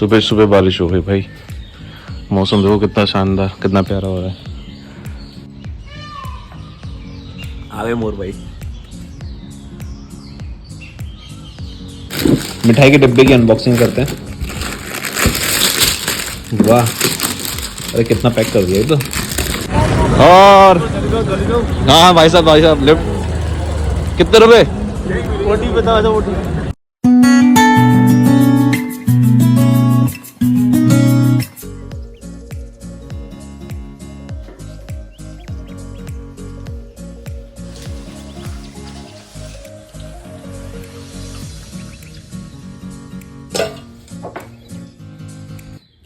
सुबह सुबह बारिश हो गई भाई। मौसम देखो कितना शानदार, कितना प्यारा हो रहा है। आवे मोर भाई। मिठाई के डिब्बे की अनबॉक्सिंग करते हैं। वाह, अरे कितना पैक कर दिया ये तो। और हाँ भाई साहब लिफ्ट कितने रुपए? 40 बता दो 40।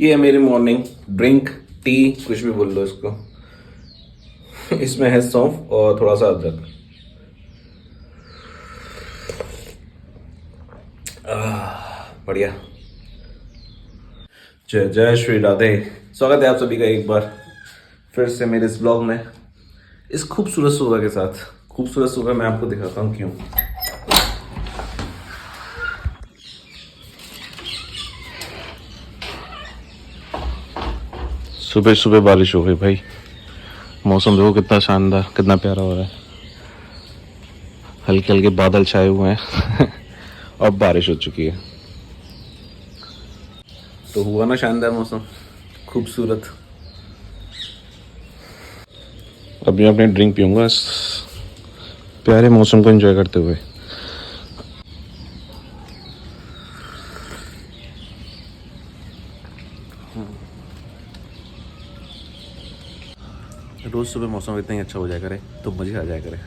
ये है मेरी मॉर्निंग ड्रिंक, टी, कुछ भी बोल लो इसको। इसमें है सौंफ और थोड़ा सा अदरक। बढ़िया। जय जय श्री राधे। स्वागत है आप सभी का एक बार फिर से मेरे इस ब्लॉग में, इस खूबसूरत सुबह के साथ। खूबसूरत सुबह मैं आपको दिखाता हूँ क्यों। सुबह सुबह बारिश हो गई भाई। मौसम देखो कितना शानदार, कितना प्यारा हो रहा है। हल्के हल्के बादल छाए हुए हैं और बारिश हो चुकी है। तो हुआ ना शानदार मौसम, खूबसूरत। अभी मैं अपनी ड्रिंक पीऊंगा इस प्यारे मौसम को एंजॉय करते हुए। रोज़ सुबह मौसम इतना ही अच्छा हो जाया करे तो मज़े आ जाया करे,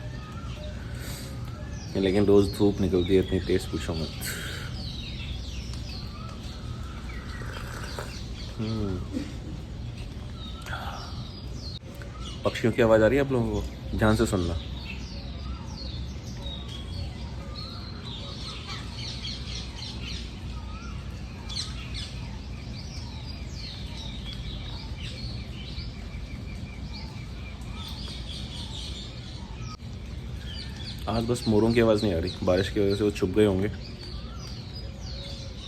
लेकिन रोज़ धूप निकलती है इतनी तेज, पूछो मत। पक्षियों की आवाज़ आ रही है आप लोगों को? ध्यान से सुनना। आज बस मोरों की आवाज़ नहीं आ रही, बारिश की वजह से वो छुप गए होंगे।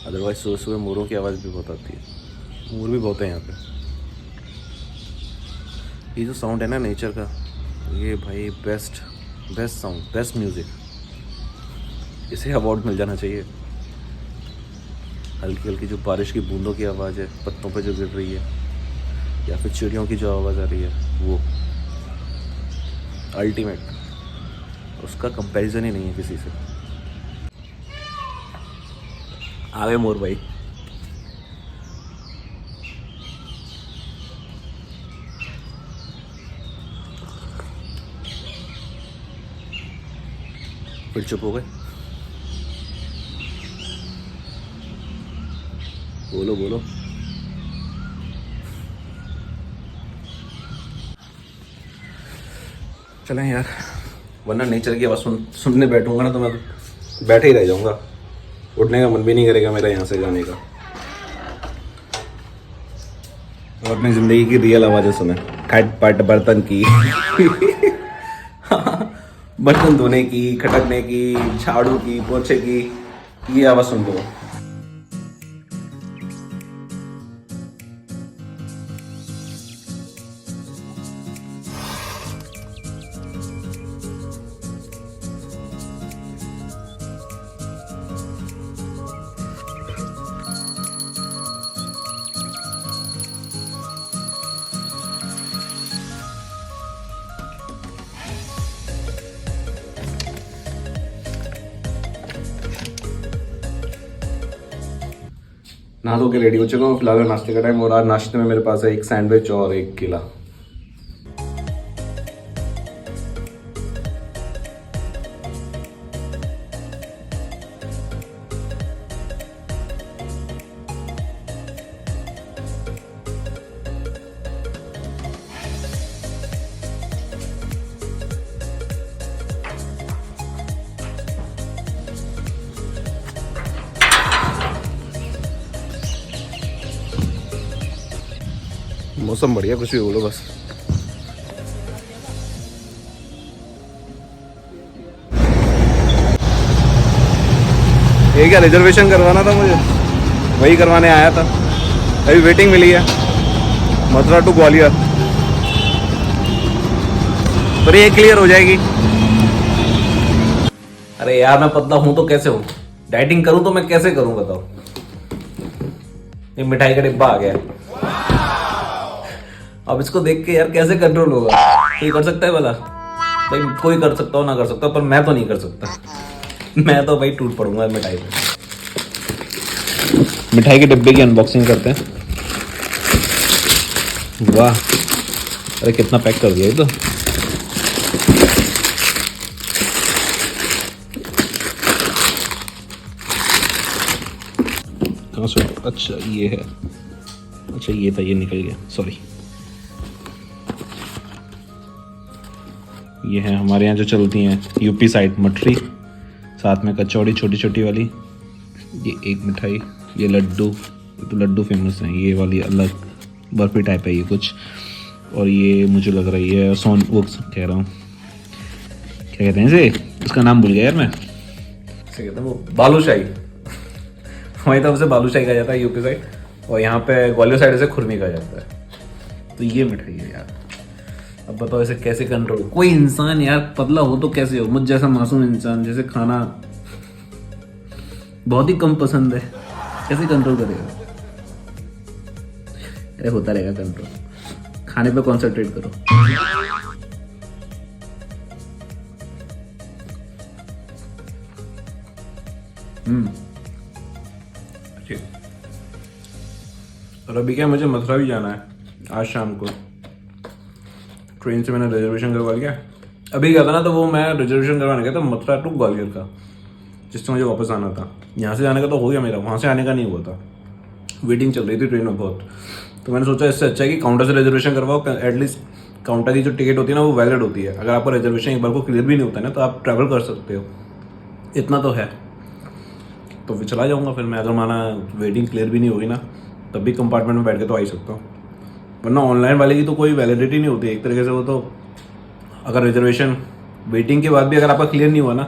अदरवाइज सुबह सुबह मोरों की आवाज़ भी बहुत आती है। मोर भी बहुत है यहाँ पे। ये जो साउंड है ना नेचर का, ये भाई बेस्ट साउंड, बेस्ट म्यूज़िक। इसे अवार्ड मिल जाना चाहिए। हल्की हल्की जो बारिश की बूंदों की आवाज़ है, पत्तों पे जो गिर रही है, या फिर चिड़ियों की जो आवाज़ आ रही है, वो अल्टीमेट। उसका कंपैरिजन ही नहीं है किसी से। आवे मोर भाई। फिर चुप हो गए। बोलो बोलो। चलें यार, वरना नेचर की आवाज़ सुनने बैठूंगा ना तो मैं बैठे ही रह जाऊंगा। उठने का मन भी नहीं करेगा मेरा यहाँ से जाने का। और अपनी ज़िंदगी की रियल आवाज़ें सुने, खट पट बर्तन की बर्तन धोने की, खटकने की, झाड़ू की, पोछे की, ये आवाज़ सुन लो। नहा धो के रेडी हो चुका हूँ। फिलहाल नाश्ते का टाइम, और आज नाश्ते में मेरे पास है एक सैंडविच और एक केला। मौसम बढ़िया, कुछ भी बोलो बस। ये क्या रिजर्वेशन करवाना था मुझे, वही करवाने आया था। अभी वेटिंग मिली है मथुरा टू ग्वालियर, पर ये क्लियर हो जाएगी। अरे यार मैं पतला हूं तो कैसे हूं, डाइटिंग करूं तो मैं कैसे करूं बताओ। ये मिठाई का डिब्बा आ गया, अब इसको देख के यार कैसे कंट्रोल होगा। कोई कर सकता है भला? भाई कोई कर सकता हो ना कर सकता हो, पर मैं तो नहीं कर सकता। मैं तो भाई टूट पड़ूंगा मिठाई पे। मिठाई के डिब्बे की अनबॉक्सिंग करते हैं। वाह, अरे कितना पैक कर दिया ये तो। कहाँ से? अच्छा ये है, अच्छा ये था, ये निकल गया, सॉरी। ये है हमारे यहाँ जो चलती हैं यूपी साइड, मठरी, साथ में कचौड़ी छोटी छोटी वाली। ये एक मिठाई, ये लड्डू, ये तो लड्डू फेमस हैं। ये वाली अलग बर्फी टाइप है ये कुछ। और ये मुझे लग रही है सोन वो कह रहा हूँ, क्या कहते हैं इसे, उसका नाम भूल गया यार मैं। इसे कहते हैं वो बालूशाही। हमारी तरफ से बालूशाही कहा जाता है यूपी साइड, और यहाँ पे ग्वालियर साइड से खुरमी कहा जाता है। तो ये मिठाई है यार। अब बताओ इसे कैसे कंट्रोल। कोई इंसान यार पतला हो तो कैसे हो, मुझ जैसा मासूम इंसान जैसे खाना बहुत ही कम पसंद है, कैसे कंट्रोल करेगा? अरे होता रहेगा कंट्रोल, खाने पे कॉन्सेंट्रेट करो। अच्छी। और अभी क्या, मुझे मथुरा भी जाना है आज शाम को। ट्रेन से मैंने रिजर्वेशन करवा लिया। अभी क्या था ना, तो वो मैं रिजर्वेशन करवाने गया था मथुरा टू ग्वालियर का, जिससे मुझे वापस आना था। यहाँ से जाने का तो हो गया मेरा, वहाँ से आने का नहीं हुआ था। वेटिंग चल रही थी ट्रेन में बहुत, तो मैंने सोचा इससे अच्छा है कि काउंटर से रिजर्वेशन करवाओ। एटलीस्ट काउंटर की जो टिकट होती है ना वो वैलिड होती है। अगर आपका रिजर्वेशन एक बार को क्लियर भी नहीं होता है ना, तो आप ट्रैवल कर सकते हो, इतना तो है। तो फिर चला जाऊँगा फिर मैं, अगर माना वेटिंग क्लियर भी नहीं होगी ना, तब भी कंपार्टमेंट में बैठ के तो आ ही सकता हूँ। वरना ऑनलाइन वाले की तो कोई वैलिडिटी नहीं होती एक तरीके से। वो तो अगर रिजर्वेशन वेटिंग के बाद भी अगर आपका क्लियर नहीं हुआ ना,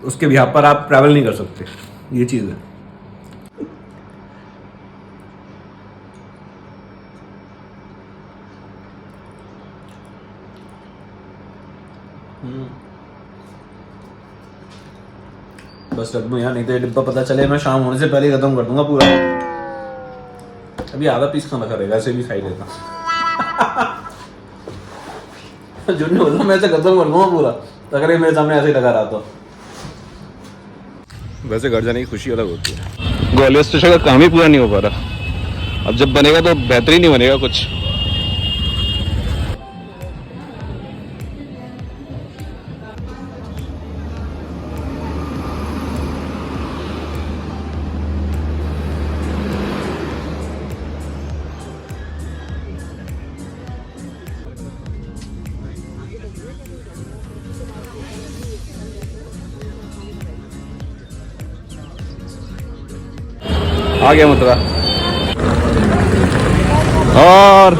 उसके बिहाफ पर आप ट्रैवल नहीं कर सकते, ये चीज़ है। बस रख दूँ यार, नहीं तो ये डिब्बा पता चले मैं शाम होने से पहले ही खत्म कर दूंगा पूरा। अभी आधा पीस खाना खा रहेगा, ऐसे भी खाई लेता। जो नहीं बोलता मैं ऐसे खत्म कर दूंगा पूरा, अगर ये मेरे सामने ऐसे ही लगा रहा तो। वैसे घर जाने की खुशी अलग होती है। ग्वालियर स्टेशन का काम ही पूरा नहीं हो पा रहा, अब जब बनेगा तो बेहतरीन ही बनेगा कुछ। आ गया मथुरा। और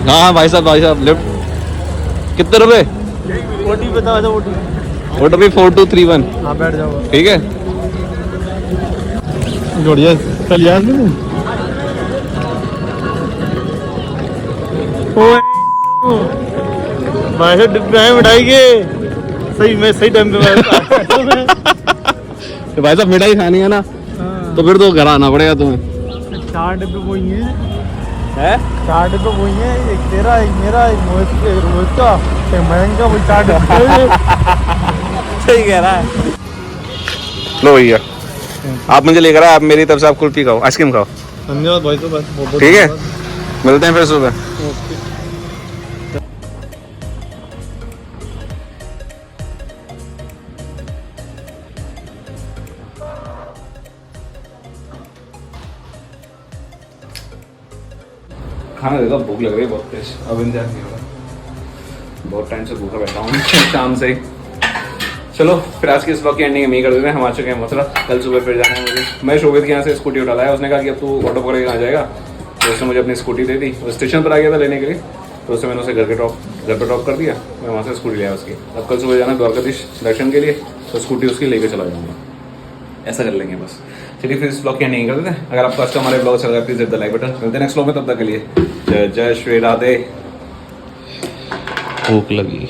हाँ भाई साहब लिफ्ट कितने रुपए? ओटी बता दो, ओटी। वोट भी 4231। हाँ बैठ जाओ, ठीक है। जोड़ जा कल याद नहीं। भाई साहब डिब्बे हैं मिठाई के, सही मैं सही टाइम पे तो भाई साहब मिठाई खानी है ना, तो फिर तो घर आना पड़ेगा तुम्हें। 4 डिब्बे वही है 4 डिब्बे वही है, एक तेरा, एक मेरा, एक रोहित का, एक मयंक का, वही 4 डिब्बे। सही कह रहा है। लो भैया, आप मुझे लेकर आए, आप मेरी तरफ से आप कुल्फी खाओ, आइसक्रीम खाओ। धन्यवाद भाई साहब, बहुत ठीक है, मिलते हैं फिर सुबह। खाना देगा, भूख लग रही है बहुत तेज, अब इंतजार नहीं होगा, बहुत टाइम से भूखा बैठा हूँ शाम से ही। चलो फिर आज की इस ब्लॉग की एंडिंग में कर देते हैं। हम आ चुके हैं मथुरा, कल सुबह फिर जाना है मुझे। मैं शोभित के यहाँ से स्कूटी उठा लाया, उसने कहा कि अब तू ऑटो पकड़ के कहाँ जाएगा, तो उसने मुझे अपनी स्कूटी दे दी। वो स्टेशन पर आ गया था लेने के लिए, तो उससे मैंने उसे घर पर ड्रॉप कर दिया। मैं वहाँ से स्कूटी लिया उसकी। अब कल सुबह जाना द्वारकाधीश दर्शन के लिए, तो स्कूटी उसकी लेकर चला जाऊँगा, ऐसा कर लेंगे बस। चलिए फिर इस ब्लॉग की नहीं करते थे। अगर आपको आज का हमारे ब्लॉग अच्छा लगा please hit the like button. मिलते हैं नेक्स्ट ब्लॉग में, तब तक के लिए जय जय श्री राधे। भूख लगी।